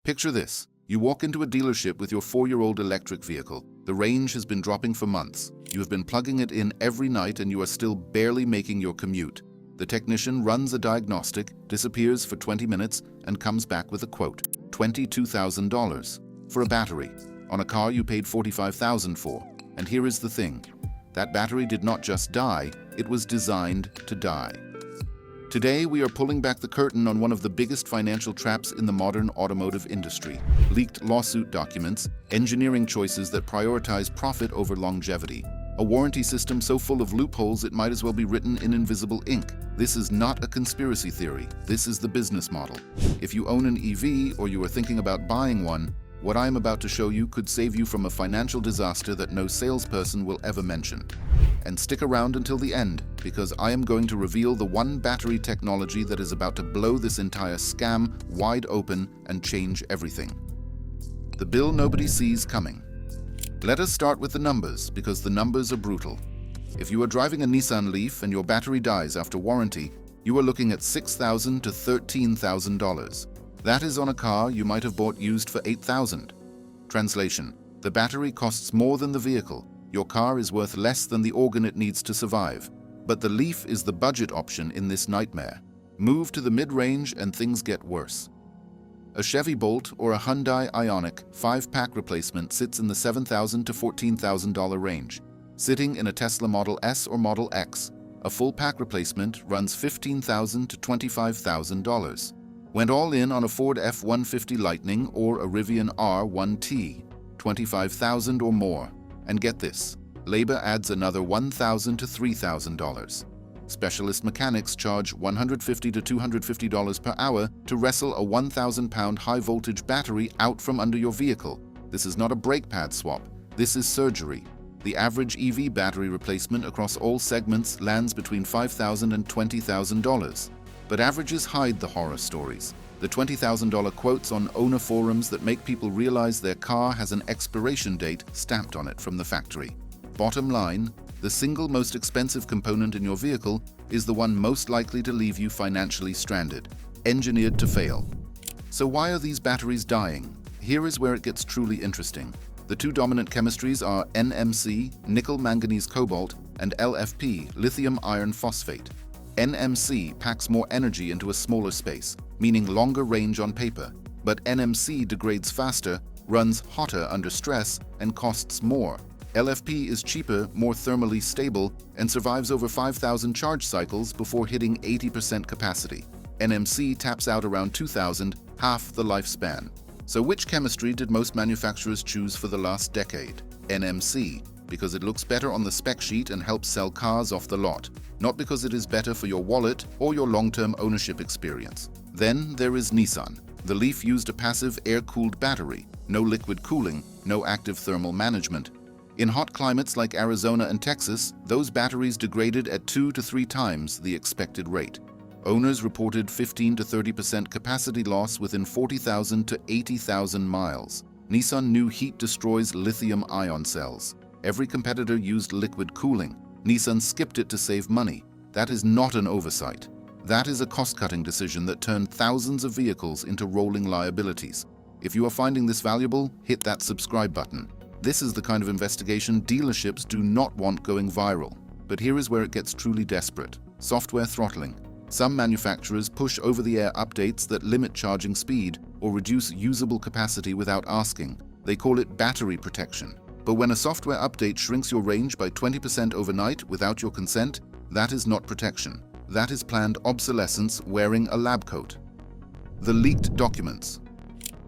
Picture this. You walk into a dealership with your 4-year-old electric vehicle. The range has been dropping for months. You have been plugging it in every night and you are still barely making your commute. The technician runs a diagnostic, disappears for 20 minutes, and comes back with a quote, $22,000 for a battery on a car you paid $45,000 for. And here is the thing. That battery did not just die, it was designed to die. Today, we are pulling back the curtain on one of the biggest financial traps in the modern automotive industry: leaked lawsuit documents, engineering choices that prioritize profit over longevity, a warranty system so full of loopholes it might as well be written in invisible ink. This is not a conspiracy theory. This is the business model. If you own an EV or you are thinking about buying one, what I am about to show you could save you from a financial disaster that no salesperson will ever mention. And stick around until the end, because I am going to reveal the one battery technology that is about to blow this entire scam wide open and change everything. The bill nobody sees coming. Let us start with the numbers, because the numbers are brutal. If you are driving a Nissan Leaf and your battery dies after warranty, you are looking at $6,000 to $13,000. That is on a car you might have bought used for $8,000. Translation: the battery costs more than the vehicle. Your car is worth less than the organ it needs to survive. But the Leaf is the budget option in this nightmare. Move to the mid-range and things get worse. A Chevy Bolt or a Hyundai Ioniq 5-pack replacement sits in the $7,000 to $14,000 range. Sitting in a Tesla Model S or Model X, a full-pack replacement runs $15,000 to $25,000. Went all in on a Ford F-150 Lightning or a Rivian R1T, $25,000 or more. And get this, labor adds another $1,000 to $3,000. Specialist mechanics charge $150 to $250 per hour to wrestle a 1,000-pound high-voltage battery out from under your vehicle. This is not a brake pad swap. This is surgery. The average EV battery replacement across all segments lands between $5,000 and $20,000. But averages hide the horror stories. The $20,000 quotes on owner forums that make people realize their car has an expiration date stamped on it from the factory. Bottom line, the single most expensive component in your vehicle is the one most likely to leave you financially stranded, engineered to fail. So why are these batteries dying? Here is where it gets truly interesting. The two dominant chemistries are NMC, nickel manganese cobalt, and LFP, lithium iron phosphate. NMC packs more energy into a smaller space, meaning longer range on paper, but NMC degrades faster, runs hotter under stress, and costs more. LFP is cheaper, more thermally stable, and survives over 5,000 charge cycles before hitting 80% capacity. NMC taps out around 2,000, half the lifespan. So which chemistry did most manufacturers choose for the last decade? NMC, because it looks better on the spec sheet and helps sell cars off the lot, not because it is better for your wallet or your long-term ownership experience. Then there is Nissan. The Leaf used a passive air-cooled battery, no liquid cooling, no active thermal management. In hot climates like Arizona and Texas, those batteries degraded at 2 to 3 times the expected rate. Owners reported 15 to 30% capacity loss within 40,000 to 80,000 miles. Nissan knew heat destroys lithium-ion cells. Every competitor used liquid cooling. Nissan skipped it to save money. That is not an oversight. That is a cost-cutting decision that turned thousands of vehicles into rolling liabilities. If you are finding this valuable, hit that subscribe button. This is the kind of investigation dealerships do not want going viral. But here is where it gets truly desperate. Software throttling. Some manufacturers push over-the-air updates that limit charging speed or reduce usable capacity without asking. They call it battery protection. But when a software update shrinks your range by 20% overnight without your consent, that is not protection. That is planned obsolescence wearing a lab coat. The leaked documents.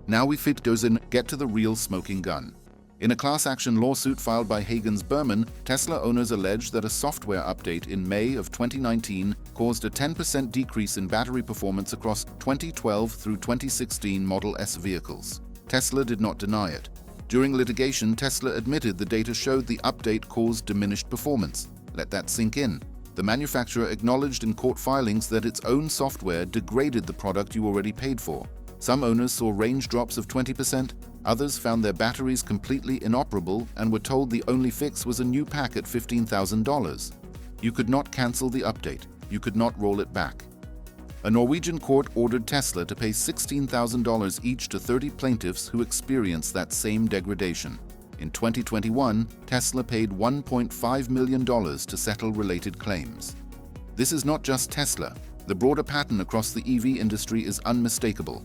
Now we get to the real smoking gun. In a class action lawsuit filed by Hagens Berman, Tesla owners allege that a software update in May of 2019 caused a 10% decrease in battery performance across 2012 through 2016 Model S vehicles. Tesla did not deny it. During litigation, Tesla admitted the data showed the update caused diminished performance. Let that sink in. The manufacturer acknowledged in court filings that its own software degraded the product you already paid for. Some owners saw range drops of 20%, others found their batteries completely inoperable and were told the only fix was a new pack at $15,000. You could not cancel the update. You could not roll it back. A Norwegian court ordered Tesla to pay $16,000 each to 30 plaintiffs who experienced that same degradation. In 2021, Tesla paid $1.5 million to settle related claims. This is not just Tesla. The broader pattern across the EV industry is unmistakable.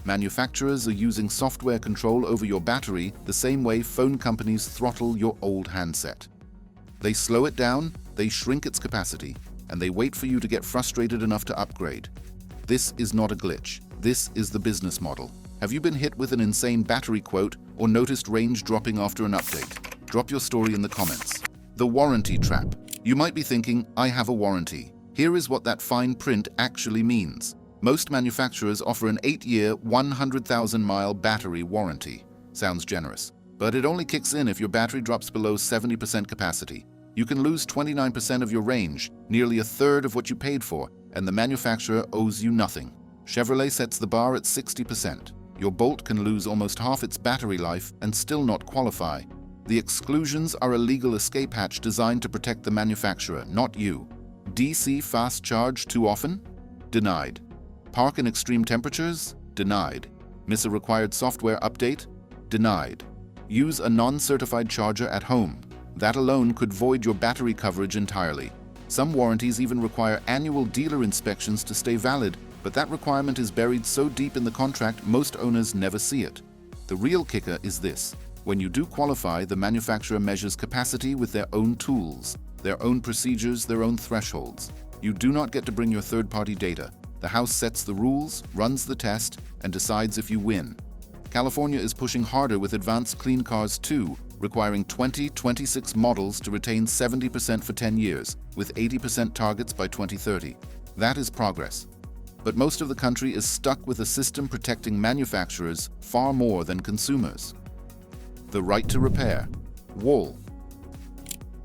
Manufacturers are using software control over your battery the same way phone companies throttle your old handset. They slow it down, they shrink its capacity, and they wait for you to get frustrated enough to upgrade. This is not a glitch. This is the business model. Have you been hit with an insane battery quote or noticed range dropping after an update? Drop your story in the comments. The warranty trap. You might be thinking, I have a warranty. Here is what that fine print actually means. Most manufacturers offer an 8-year, 100,000-mile battery warranty. Sounds generous. But it only kicks in if your battery drops below 70% capacity. You can lose 29% of your range, nearly a third of what you paid for, and the manufacturer owes you nothing. Chevrolet sets the bar at 60%. Your Bolt can lose almost half its battery life and still not qualify. The exclusions are a legal escape hatch designed to protect the manufacturer, not you. DC fast charge too often? Denied. Park in extreme temperatures? Denied. Miss a required software update? Denied. Use a non-certified charger at home. That alone could void your battery coverage entirely. Some warranties even require annual dealer inspections to stay valid, but that requirement is buried so deep in the contract most owners never see it. The real kicker is this. When you do qualify, the manufacturer measures capacity with their own tools, their own procedures, their own thresholds. You do not get to bring your third-party data. The house sets the rules, runs the test, and decides if you win. California is pushing harder with advanced clean cars too, requiring 2026 models to retain 70% for 10 years, with 80% targets by 2030. That is progress. But most of the country is stuck with a system protecting manufacturers far more than consumers. The right to repair. Wall.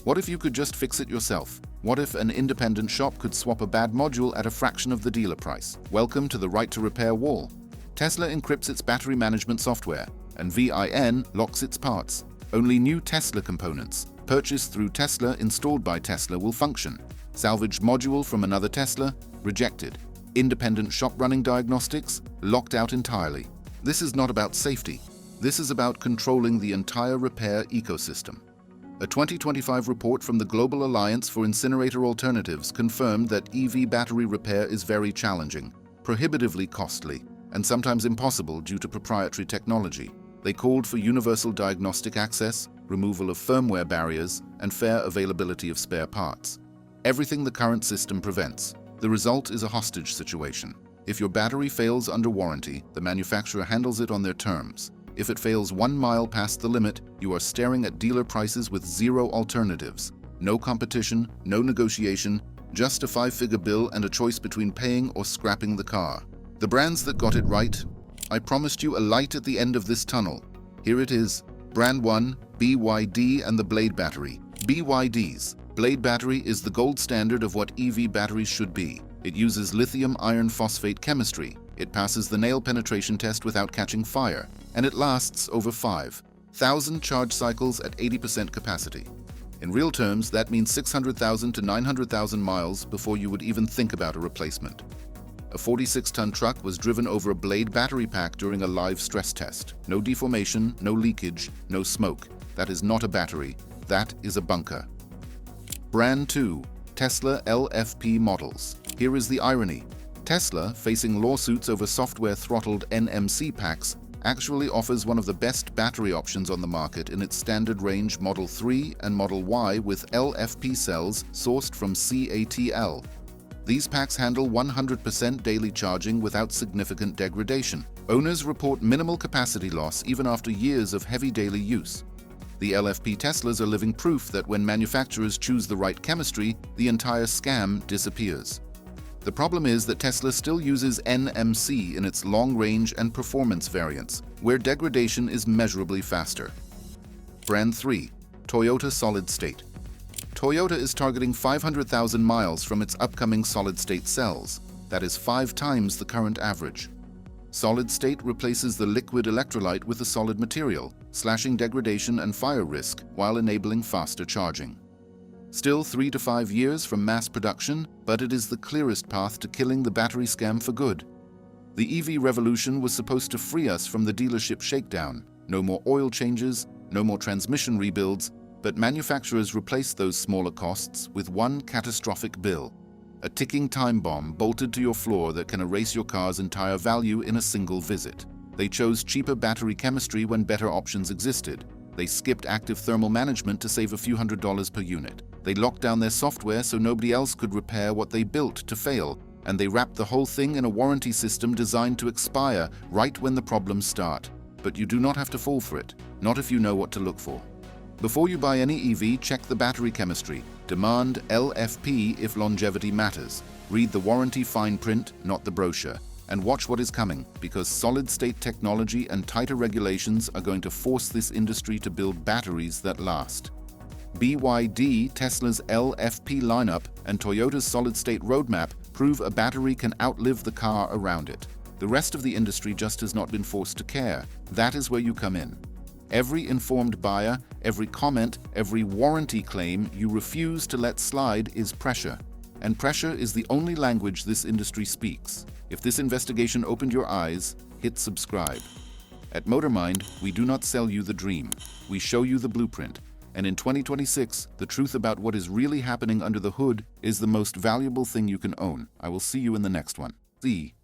What if you could just fix it yourself? What if an independent shop could swap a bad module at a fraction of the dealer price? Welcome to the right to repair wall. Tesla encrypts its battery management software, and VIN locks its parts. Only new Tesla components, purchased through Tesla, installed by Tesla, will function. Salvaged module from another Tesla? Rejected. Independent shop running diagnostics? Locked out entirely. This is not about safety. This is about controlling the entire repair ecosystem. A 2025 report from the Global Alliance for Incinerator Alternatives confirmed that EV battery repair is very challenging, prohibitively costly, and sometimes impossible due to proprietary technology. They called for universal diagnostic access, removal of firmware barriers, and fair availability of spare parts. Everything the current system prevents. The result is a hostage situation. If your battery fails under warranty, the manufacturer handles it on their terms. If it fails 1 mile past the limit, you are staring at dealer prices with zero alternatives. No competition, no negotiation, just a 5-figure bill and a choice between paying or scrapping the car. The brands that got it right. I promised you a light at the end of this tunnel. Here it is. Brand 1, BYD and the Blade battery. BYD's Blade battery is the gold standard of what EV batteries should be. It uses lithium iron phosphate chemistry. It passes the nail penetration test without catching fire, and it lasts over 5,000 charge cycles at 80% capacity. In real terms, that means 600,000 to 900,000 miles before you would even think about a replacement. A 46-ton truck was driven over a Blade battery pack during a live stress test. No deformation, no leakage, no smoke. That is not a battery. That is a bunker. Brand 2, Tesla LFP models. Here is the irony. Tesla, facing lawsuits over software-throttled NMC packs, actually offers one of the best battery options on the market in its standard range Model 3 and Model Y with LFP cells sourced from CATL. These packs handle 100% daily charging without significant degradation. Owners report minimal capacity loss even after years of heavy daily use. The LFP Teslas are living proof that when manufacturers choose the right chemistry, the entire scam disappears. The problem is that Tesla still uses NMC in its long-range and performance variants, where degradation is measurably faster. Brand 3, Toyota Solid State. Toyota is targeting 500,000 miles from its upcoming solid-state cells. That is 5 times the current average. Solid state replaces the liquid electrolyte with a solid material, slashing degradation and fire risk while enabling faster charging. Still 3 to 5 years from mass production, but it is the clearest path to killing the battery scam for good. The EV revolution was supposed to free us from the dealership shakedown. No more oil changes, no more transmission rebuilds, but manufacturers replaced those smaller costs with one catastrophic bill. A ticking time bomb bolted to your floor that can erase your car's entire value in a single visit. They chose cheaper battery chemistry when better options existed. They skipped active thermal management to save a few $100s per unit. They locked down their software so nobody else could repair what they built to fail, and they wrapped the whole thing in a warranty system designed to expire right when the problems start. But you do not have to fall for it, not if you know what to look for. Before you buy any EV, check the battery chemistry. Demand LFP if longevity matters. Read the warranty fine print, not the brochure. And watch what is coming, because solid-state technology and tighter regulations are going to force this industry to build batteries that last. BYD, Tesla's LFP lineup, and Toyota's solid-state roadmap prove a battery can outlive the car around it. The rest of the industry just has not been forced to care. That is where you come in. Every informed buyer, every comment, every warranty claim you refuse to let slide is pressure. And pressure is the only language this industry speaks. If this investigation opened your eyes, hit subscribe. At MotorMind, we do not sell you the dream. We show you the blueprint. And in 2026, the truth about what is really happening under the hood is the most valuable thing you can own. I will see you in the next one. See.